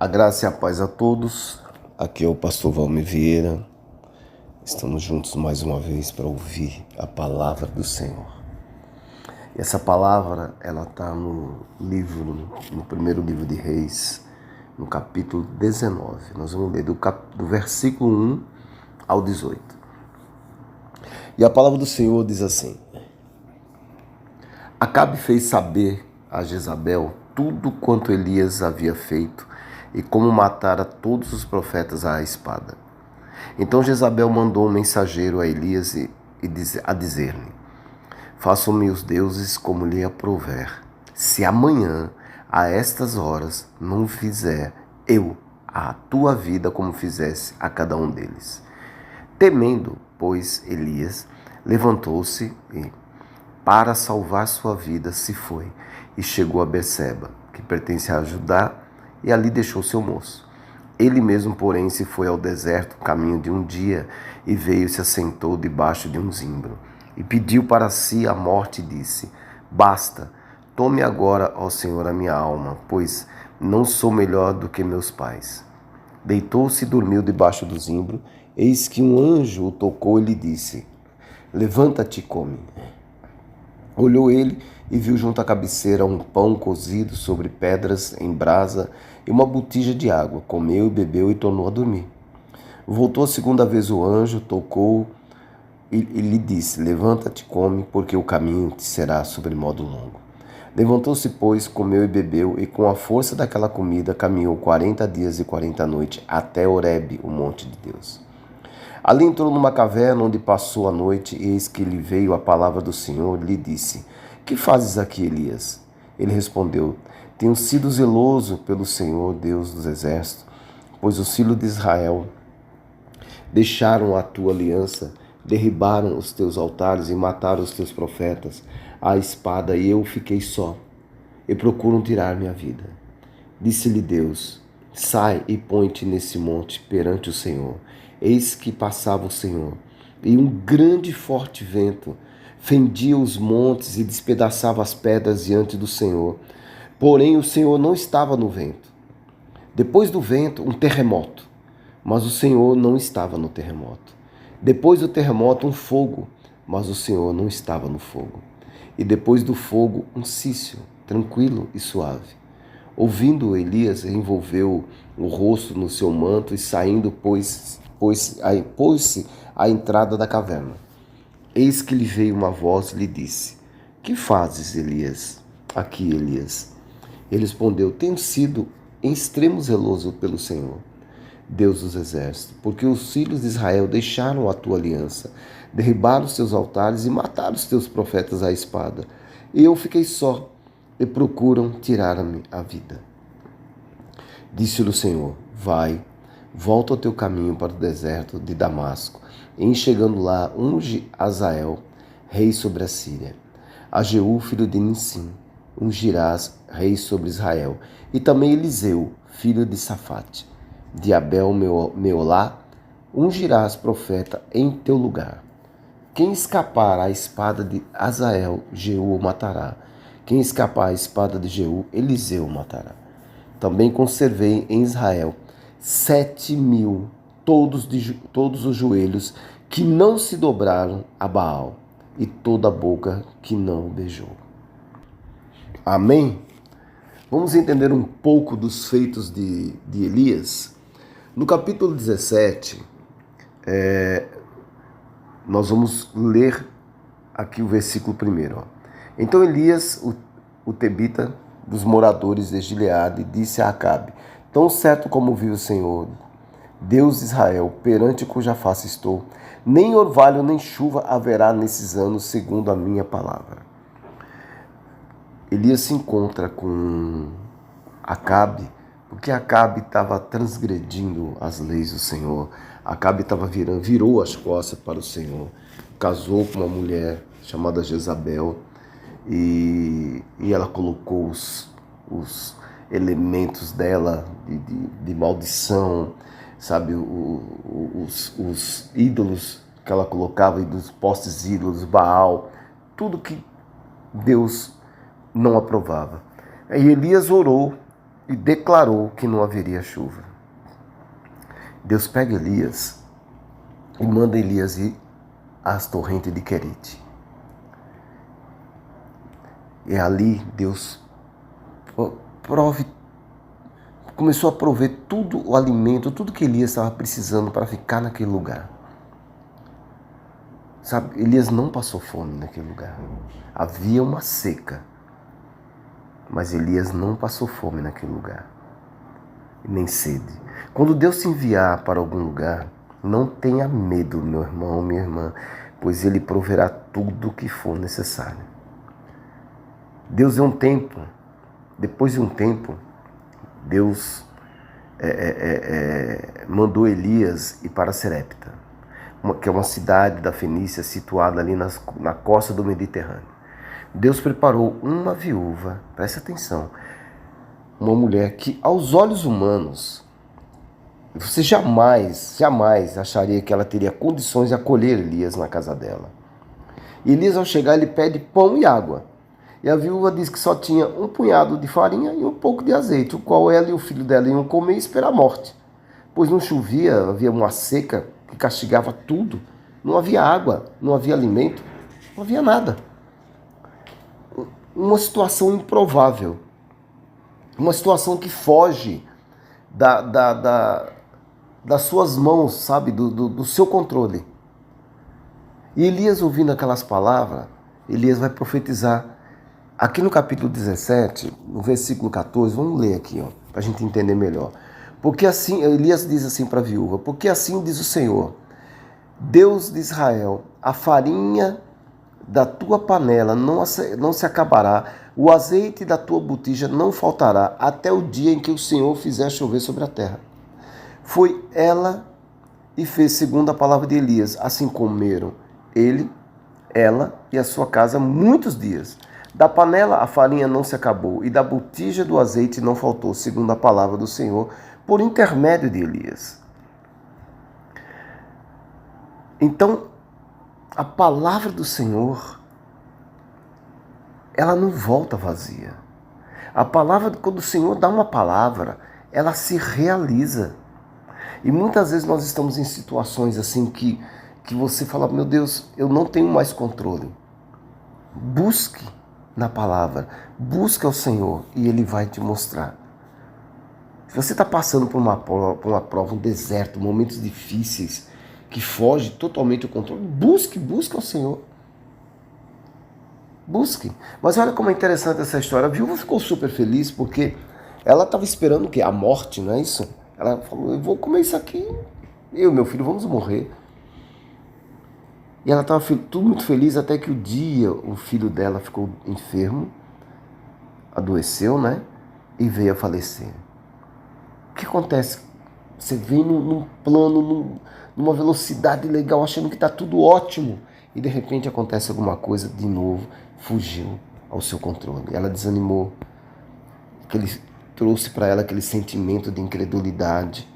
A graça e a paz a todos. Aqui é o pastor Valmir Vieira. Estamos juntos mais uma vez para ouvir a palavra do Senhor. E essa palavra, ela está no primeiro livro de Reis, no capítulo 19. Nós vamos ler do versículo 1 ao 18. E a palavra do Senhor diz assim: Acabe fez saber a Jezabel tudo quanto Elias havia feito e como matara todos os profetas à espada. Então Jezabel mandou um mensageiro a Elias a dizer-lhe: Façam-me os deuses como lhe aprouver, se amanhã, a estas horas, não fizer eu a tua vida como fizesse a cada um deles. Temendo, pois, Elias levantou-se e, para salvar sua vida, se foi e chegou a Berseba, que pertence a Judá, e ali deixou seu moço. Ele mesmo, porém, se foi ao deserto, caminho de um dia, e veio e se assentou debaixo de um zimbro, e pediu para si a morte e disse: Basta, tome agora, ó Senhor, a minha alma, pois não sou melhor do que meus pais. Deitou-se e dormiu debaixo do zimbro. Eis que um anjo o tocou e lhe disse: Levanta-te e come. Olhou ele e viu junto à cabeceira um pão cozido sobre pedras em brasa e uma botija de água. Comeu e bebeu e tornou a dormir. Voltou a segunda vez o anjo, tocou e lhe disse: Levanta-te e come, porque o caminho te será sobremodo longo. Levantou-se, pois, comeu e bebeu, e com a força daquela comida caminhou 40 dias e 40 noites até Horebe, o monte de Deus. Ali entrou numa caverna onde passou a noite, e eis que lhe veio a palavra do Senhor, lhe disse: Que fazes aqui, Elias? Ele respondeu: Tenho sido zeloso pelo Senhor, Deus dos exércitos, pois os filhos de Israel deixaram a tua aliança, derribaram os teus altares e mataram os teus profetas à espada, e eu fiquei só, e procuram tirar minha vida. Disse-lhe Deus: Sai e põe-te nesse monte perante o Senhor. Eis que passava o Senhor, e um grande e forte vento fendia os montes e despedaçava as pedras diante do Senhor. Porém o Senhor não estava no vento. Depois do vento, um terremoto, mas o Senhor não estava no terremoto. Depois do terremoto, um fogo, mas o Senhor não estava no fogo. E depois do fogo, um cício, tranquilo e suave. Ouvindo, Elias envolveu o rosto no seu manto e saindo, pôs-se à entrada da caverna. Eis que lhe veio uma voz e lhe disse: Que fazes, Elias? Aqui, Elias. Ele respondeu: Tenho sido em extremo zeloso pelo Senhor, Deus dos exércitos, porque os filhos de Israel deixaram a tua aliança, derribaram os teus altares e mataram os teus profetas à espada. E eu fiquei só, e procuram tirar-me a vida. Disse-lhe o Senhor: Vai, volta ao teu caminho para o deserto de Damasco, e em chegando lá, unge Azael, rei sobre a Síria. A Jeú, filho de Nissim, ungirás rei sobre Israel, e também Eliseu, filho de Safate, de Abel-Meolá, ungirás profeta em teu lugar. Quem escapar à espada de Azael, Jeú o matará. Quem escapar à espada de Jeú, Eliseu o matará. Também conservei em Israel 7.000, todos os joelhos que não se dobraram a Baal, e toda a boca que não o beijou. Amém? Vamos entender um pouco dos feitos de Elias. No capítulo 17, nós vamos ler aqui o versículo 1. Então Elias, o tebita dos moradores de Gileade, disse a Acabe: Tão certo como vive o Senhor, Deus de Israel, perante cuja face estou, nem orvalho nem chuva haverá nesses anos, segundo a minha palavra. Elias se encontra com Acabe, porque Acabe estava transgredindo as leis do Senhor. Acabe virou as costas para o Senhor, casou com uma mulher chamada Jezabel, e ela colocou os elementos dela de maldição, sabe, os ídolos que ela colocava, e dos postes ídolos, Baal, tudo que Deus não aprovava. Aí Elias orou e declarou que não haveria chuva. Deus pega Elias e manda Elias ir às torrentes de Querite. E ali Deus começou a prover tudo o alimento, tudo que Elias estava precisando para ficar naquele lugar. Sabe, Elias não passou fome naquele lugar. Havia uma seca, mas Elias não passou fome naquele lugar, nem sede. Quando Deus te enviar para algum lugar, não tenha medo, meu irmão, minha irmã, pois Ele proverá tudo o que for necessário. Deus deu um tempo, depois de um tempo, Deus mandou Elias ir para Serepta, que é uma cidade da Fenícia situada ali na costa do Mediterrâneo. Deus preparou uma viúva, presta atenção, uma mulher que aos olhos humanos, você jamais acharia que ela teria condições de acolher Elias na casa dela. E Elias, ao chegar, ele pede pão e água. E a viúva diz que só tinha um punhado de farinha e um pouco de azeite, o qual ela e o filho dela iam comer e esperar a morte. Pois não chovia, havia uma seca que castigava tudo. Não havia água, não havia alimento, não havia nada. Uma situação improvável. Uma situação que foge das suas mãos, sabe, do seu controle. E Elias, ouvindo aquelas palavras, Elias vai profetizar. Aqui no capítulo 17, no versículo 14, vamos ler aqui, para a gente entender melhor. Porque assim, Elias diz assim para a viúva, porque assim diz o Senhor, Deus de Israel, a farinha da tua panela não se acabará, o azeite da tua botija não faltará, até o dia em que o Senhor fizer chover sobre a terra. Foi ela e fez segundo a palavra de Elias, assim comeram ele, ela e a sua casa muitos dias. Da panela a farinha não se acabou, e da botija do azeite não faltou, segundo a palavra do Senhor, por intermédio de Elias. Então, a palavra do Senhor, ela não volta vazia. A palavra, quando o Senhor dá uma palavra, ela se realiza. E muitas vezes nós estamos em situações assim que você fala, meu Deus, eu não tenho mais controle. Busque na palavra, busca o Senhor e Ele vai te mostrar. Se você está passando por uma prova, um deserto, momentos difíceis, que foge totalmente o controle, busque o Senhor. Busque. Mas olha como é interessante essa história. A viúva ficou super feliz porque ela estava esperando o quê? A morte, não é isso? Ela falou, eu vou comer isso aqui, eu e meu filho vamos morrer. E ela estava tudo muito feliz até que o filho dela ficou enfermo, adoeceu, né? E veio a falecer. O que acontece? Você vem num plano, numa velocidade legal, achando que está tudo ótimo. E de repente acontece alguma coisa de novo, fugiu ao seu controle. Ela desanimou. Ele trouxe para ela aquele sentimento de incredulidade.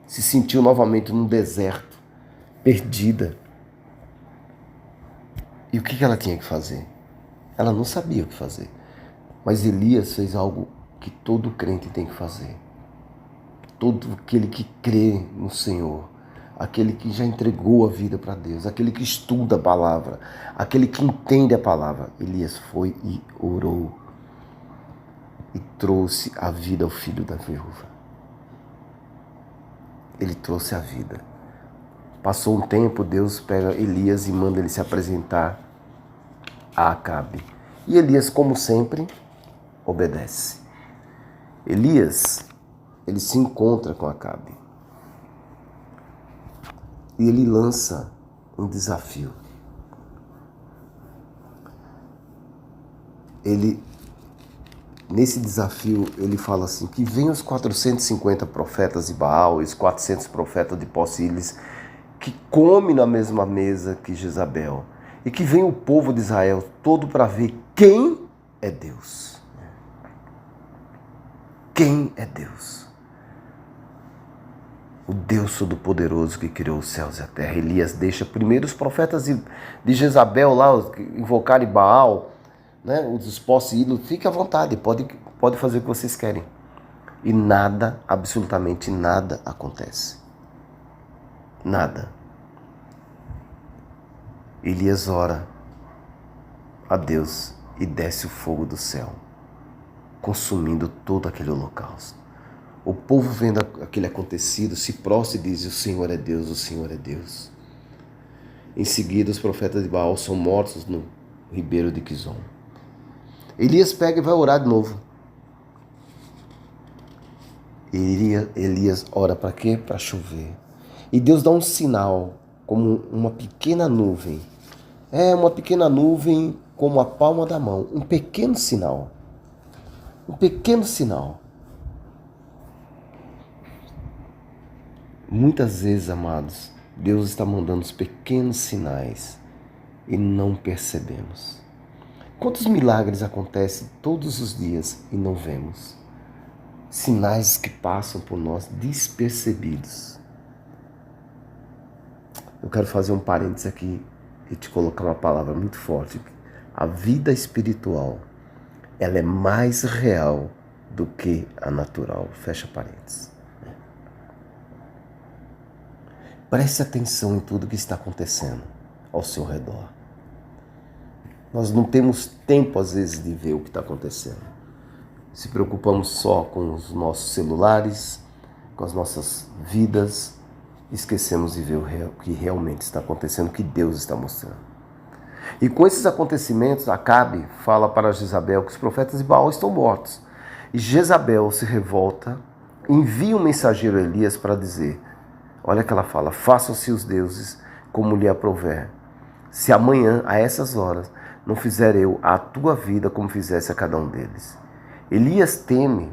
Se sentiu novamente num deserto, perdida. E o que ela tinha que fazer? Ela não sabia o que fazer. Mas Elias fez algo que todo crente tem que fazer. Todo aquele que crê no Senhor, aquele que já entregou a vida para Deus, aquele que estuda a palavra, aquele que entende a palavra. Elias foi e orou. E trouxe a vida ao filho da viúva. Ele trouxe a vida. Passou um tempo, Deus pega Elias e manda ele se apresentar a Acabe. E Elias, como sempre, obedece. Elias, ele se encontra com Acabe. E ele lança um desafio. Nesse desafio, ele fala assim, que venham os 450 profetas de Baal, os 400 profetas de Possílis, que come na mesma mesa que Jezabel, e que venha o povo de Israel todo para ver quem é Deus. Quem é Deus? O Deus Todo-Poderoso que criou os céus e a terra. Elias deixa primeiro os profetas de Jezabel lá, invocarem Baal, né, os postos ídolos, fique à vontade, pode fazer o que vocês querem. e nada, absolutamente nada acontece. Nada. Elias ora a Deus e desce o fogo do céu, consumindo todo aquele holocausto. O povo vendo aquele acontecido se prostra e diz: o Senhor é Deus, o Senhor é Deus. Em seguida, os profetas de Baal são mortos no ribeiro de Quizon. Elias pega e vai orar de novo. Elias ora para quê? Para chover. E Deus dá um sinal, como uma pequena nuvem. Uma pequena nuvem como a palma da mão. Um pequeno sinal. Um pequeno sinal. Muitas vezes, amados, Deus está mandando os pequenos sinais e não percebemos. Quantos milagres acontecem todos os dias e não vemos? Sinais que passam por nós despercebidos. Eu quero fazer um parênteses aqui e te colocar uma palavra muito forte. A vida espiritual, ela é mais real do que a natural. Fecha parênteses. Preste atenção em tudo que está acontecendo ao seu redor. Nós não temos tempo, às vezes, de ver o que está acontecendo. Se preocupamos só com os nossos celulares, com as nossas vidas, esquecemos de ver o que realmente está acontecendo, o que Deus está mostrando. E com esses acontecimentos, Acabe fala para Jezabel que os profetas de Baal estão mortos. E Jezabel se revolta, envia um mensageiro a Elias para dizer, olha que ela fala, façam-se os deuses como lhe aprouver. Se amanhã, a essas horas, não fizer eu a tua vida como fizesse a cada um deles. Elias teme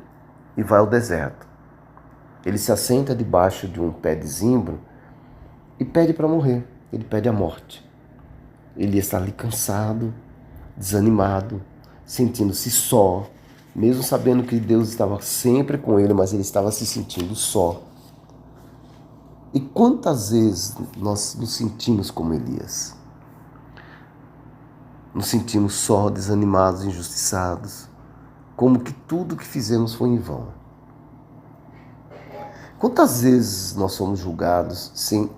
e vai ao deserto. Ele se assenta debaixo de um pé de zimbro e pede para morrer. Ele pede a morte. Elias está ali cansado, desanimado, sentindo-se só, mesmo sabendo que Deus estava sempre com ele, mas ele estava se sentindo só. E quantas vezes nós nos sentimos como Elias? Nos sentimos só, desanimados, injustiçados, como que tudo que fizemos foi em vão. Quantas vezes nós somos julgados sem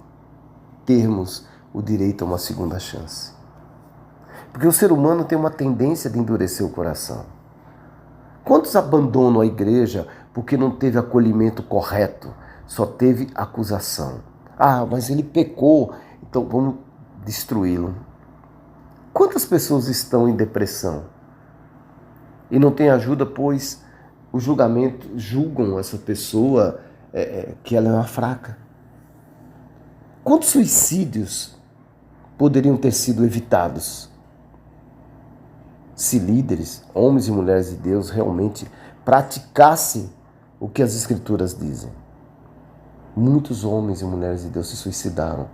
termos o direito a uma segunda chance? Porque o ser humano tem uma tendência de endurecer o coração. Quantos abandonam a igreja porque não teve acolhimento correto, só teve acusação? Mas ele pecou, então vamos destruí-lo. Quantas pessoas estão em depressão e não têm ajuda, pois o julgamento julgam essa pessoa que ela é uma fraca? Quantos suicídios poderiam ter sido evitados se líderes, homens e mulheres de Deus, realmente praticassem o que as Escrituras dizem? Muitos homens e mulheres de Deus se suicidaram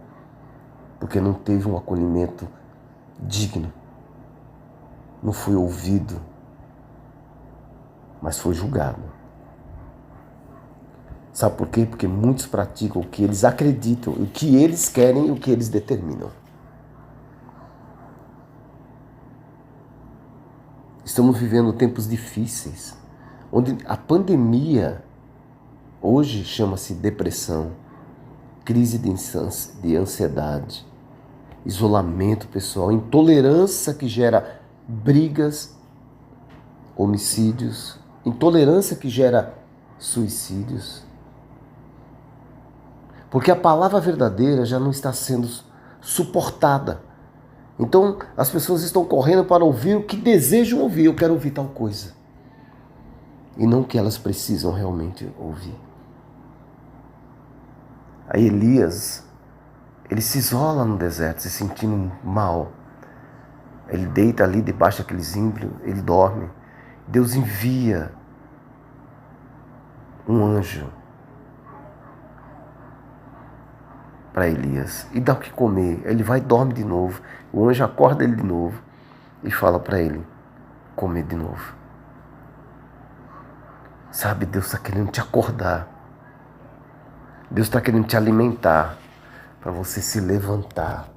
porque não teve um acolhimento digno, não foi ouvido, mas foi julgado. Sabe por quê? Porque muitos praticam o que eles acreditam, o que eles querem e o que eles determinam. Estamos vivendo tempos difíceis, onde a pandemia hoje chama-se depressão, crise de ansiedade, isolamento pessoal, intolerância que gera brigas, homicídios, intolerância que gera suicídios. Porque a palavra verdadeira já não está sendo suportada. Então as pessoas estão correndo para ouvir o que desejam ouvir. Eu quero ouvir tal coisa. E não o que elas precisam realmente ouvir. Aí Elias, ele se isola no deserto, se sentindo mal. Ele deita ali debaixo daquele zimbro, ele dorme. Deus envia um anjo para Elias e dá o que comer. Ele vai e dorme de novo. O anjo acorda ele de novo e fala para ele comer de novo. Sabe, Deus está querendo te acordar. Deus está querendo te alimentar para você se levantar,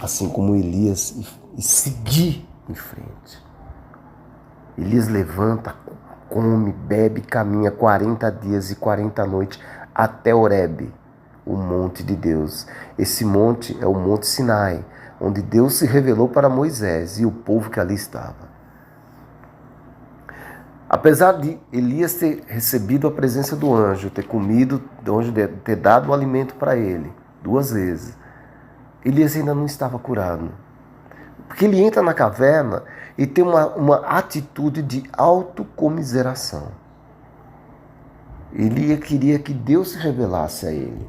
assim como Elias, e seguir em frente. Elias levanta come, bebe, caminha 40 dias e 40 noites até Horebe, o monte de Deus. Esse monte é o Monte Sinai, onde Deus se revelou para Moisés e o povo que ali estava. Apesar de Elias ter recebido a presença do anjo, ter comido, o anjo ter dado o alimento para ele 2 vezes, Elias ainda não estava curado. Porque ele entra na caverna e tem uma atitude de autocomiseração. Elias queria que Deus se revelasse a ele.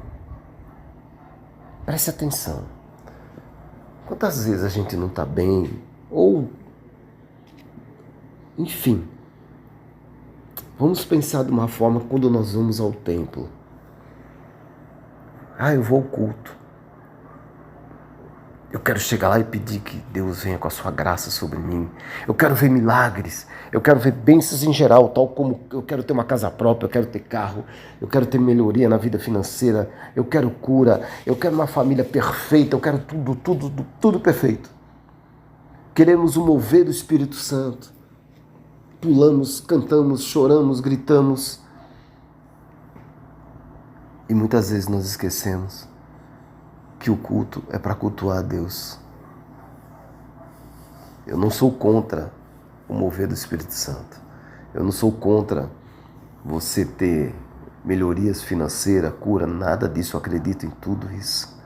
Preste atenção. Quantas vezes a gente não está bem? Ou, enfim, vamos pensar de uma forma quando nós vamos ao templo. Eu vou ao culto. Eu quero chegar lá e pedir que Deus venha com a sua graça sobre mim. Eu quero ver milagres. Eu quero ver bênçãos em geral, tal como eu quero ter uma casa própria, eu quero ter carro, eu quero ter melhoria na vida financeira, eu quero cura, eu quero uma família perfeita, eu quero tudo perfeito. Queremos o mover do Espírito Santo. Pulamos, cantamos, choramos, gritamos. E muitas vezes nós esquecemos que o culto é para cultuar a Deus. Eu não sou contra o mover do Espírito Santo. Eu não sou contra você ter melhorias financeiras, cura, nada disso. Eu acredito em tudo isso.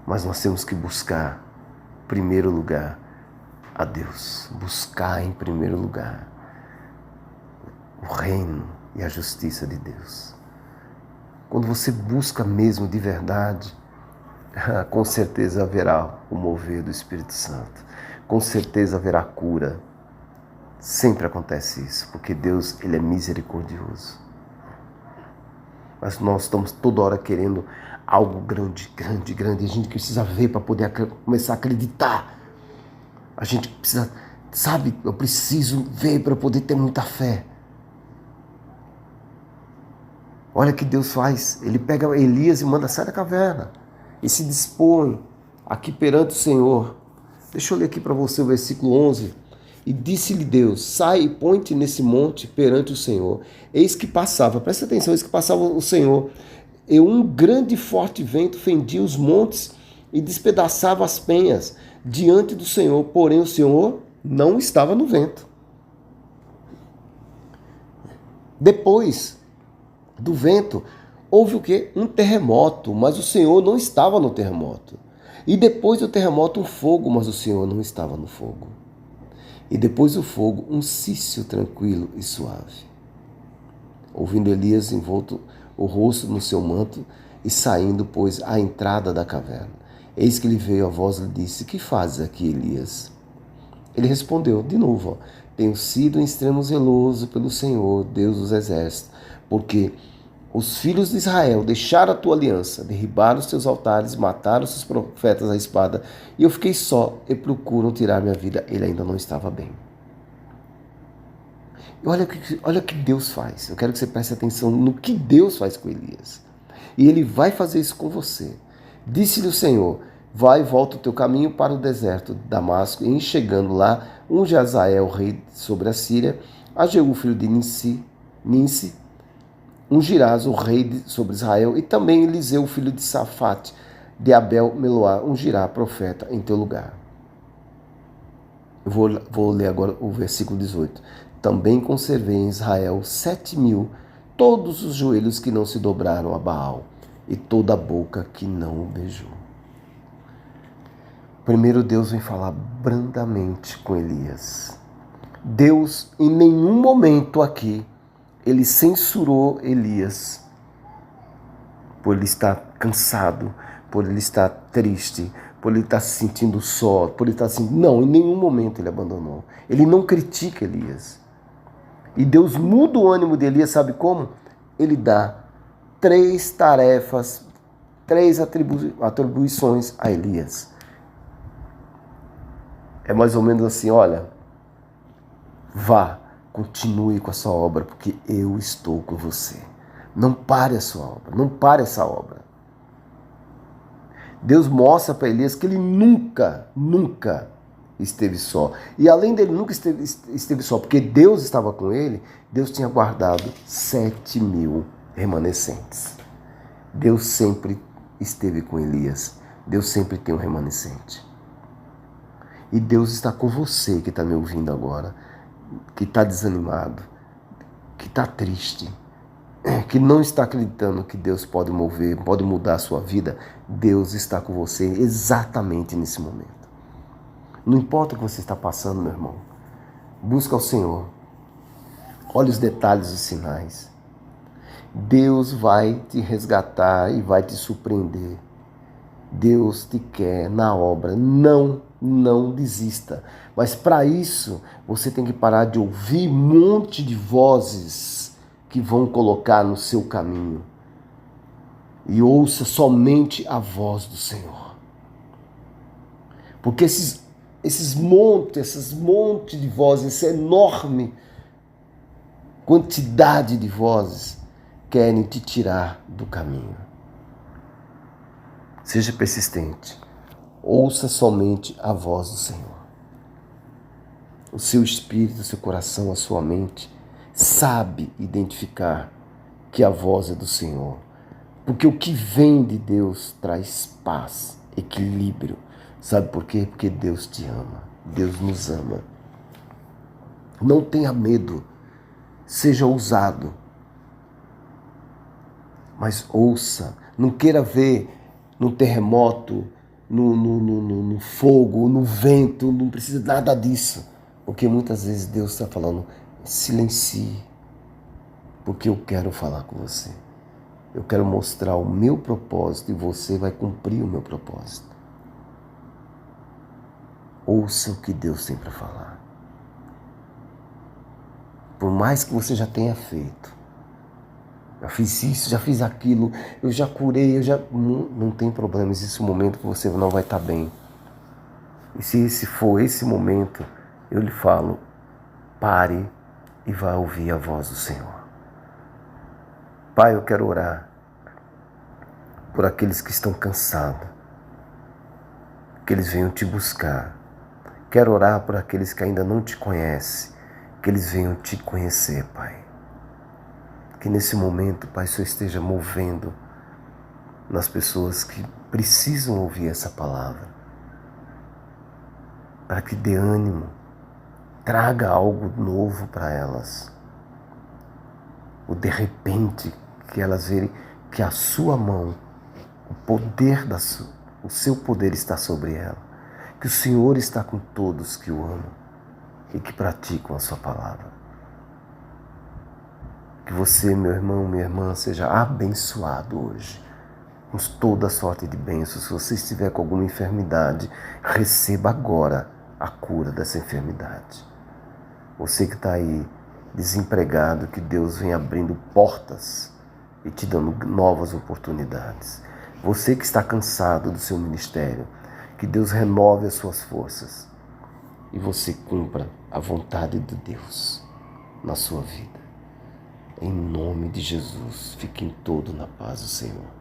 Mas nós temos que buscar, em primeiro lugar, a Deus. Buscar em primeiro lugar o reino e a justiça de Deus. Quando você busca mesmo de verdade, com certeza haverá o mover do Espírito Santo. Com certeza haverá cura. Sempre acontece isso, porque Deus, Ele é misericordioso. Mas nós estamos toda hora querendo algo grande. E a gente precisa ver para poder começar a acreditar. A gente precisa, eu preciso ver para poder ter muita fé. Olha o que Deus faz. Ele pega Elias e manda sair da caverna. E se dispõe aqui perante o Senhor. Deixa eu ler aqui para você o versículo 11. E disse-lhe Deus, sai e põe-te nesse monte perante o Senhor. Eis que passava, presta atenção, eis que passava o Senhor. E um grande e forte vento fendia os montes e despedaçava as penhas diante do Senhor. Porém o Senhor não estava no vento. Depois do vento, houve o quê? Um terremoto, mas o Senhor não estava no terremoto. E depois do terremoto, um fogo, mas o Senhor não estava no fogo. E depois do fogo, um cício tranquilo e suave. Ouvindo Elias envolto o rosto no seu manto e saindo, pois, à entrada da caverna. Eis que lhe veio a voz e lhe disse, que fazes aqui, Elias? Ele respondeu, de novo, tenho sido em extremo zeloso pelo Senhor, Deus dos exércitos, porque os filhos de Israel deixaram a tua aliança, derribaram os teus altares, mataram os teus profetas à espada, e eu fiquei só e procuram tirar minha vida. Ele ainda não estava bem. Olha o que Deus faz. Eu quero que você preste atenção no que Deus faz com Elias. E Ele vai fazer isso com você. Disse-lhe o Senhor, vai e volta o teu caminho para o deserto de Damasco, e chegando lá, unge Azael, rei sobre a Síria, a Jeú, filho de Ninsi, ungirás o rei sobre Israel, e também Eliseu, filho de Safate, de Abel Meloá, ungirá profeta em teu lugar. Eu vou ler agora o versículo 18. Também conservei em Israel 7.000, todos os joelhos que não se dobraram a Baal, e toda a boca que não o beijou. Primeiro Deus vem falar brandamente com Elias. Deus, em nenhum momento aqui, Ele censurou Elias por ele estar cansado, por ele estar triste, por ele estar se sentindo só, por ele estar assim. Não, em nenhum momento ele abandonou. Ele não critica Elias. E Deus muda o ânimo de Elias, sabe como? Ele dá 3 tarefas, 3 atribuições a Elias. É mais ou menos assim, olha, vá. Continue com a sua obra, porque eu estou com você. Não pare a sua obra, não pare essa obra. Deus mostra para Elias que ele nunca esteve só. E além dele nunca esteve só, porque Deus estava com ele, Deus tinha guardado 7.000 remanescentes. Deus sempre esteve com Elias. Deus sempre tem um remanescente. E Deus está com você que está me ouvindo agora, que está desanimado, que está triste, que não está acreditando que Deus pode mover, pode mudar a sua vida. Deus está com você exatamente nesse momento. Não importa o que você está passando, meu irmão. Busca o Senhor. Olha os detalhes e sinais. Deus vai te resgatar e vai te surpreender. Deus te quer na obra. Não desista. Mas para isso, você tem que parar de ouvir um monte de vozes que vão colocar no seu caminho. E ouça somente a voz do Senhor. Porque esses montes de vozes, essa enorme quantidade de vozes, querem te tirar do caminho. Seja persistente. Ouça somente a voz do Senhor. O seu espírito, o seu coração, a sua mente sabe identificar que a voz é do Senhor. Porque o que vem de Deus traz paz, equilíbrio. Sabe por quê? Porque Deus te ama. Deus nos ama. Não tenha medo. Seja ousado. Mas ouça. Não queira ver no terremoto, no fogo, no vento. Não precisa nada disso. Porque muitas vezes Deus está falando, silencie. Porque eu quero falar com você. Eu quero mostrar o meu propósito e você vai cumprir o meu propósito. Ouça o que Deus tem para falar. Por mais que você já tenha feito. Já fiz isso, já fiz aquilo, eu já curei, não tem problema. Existe um momento que você não vai estar bem. E se esse for esse momento, eu lhe falo, pare e vá ouvir a voz do Senhor. Pai, eu quero orar por aqueles que estão cansados, que eles venham te buscar. Quero orar por aqueles que ainda não te conhecem, que eles venham te conhecer, Pai. Que nesse momento, Pai, o Senhor esteja movendo nas pessoas que precisam ouvir essa palavra. Para que dê ânimo, traga algo novo para elas. O de repente, que elas verem que a sua mão, o seu poder está sobre ela. Que o Senhor está com todos que o amam e que praticam a sua palavra. Que você, meu irmão, minha irmã, seja abençoado hoje, com toda sorte de bênçãos. Se você estiver com alguma enfermidade, receba agora a cura dessa enfermidade. Você que está aí desempregado, que Deus vem abrindo portas e te dando novas oportunidades. Você que está cansado do seu ministério, que Deus renove as suas forças e você cumpra a vontade de Deus na sua vida. Em nome de Jesus, fiquem todos na paz do Senhor.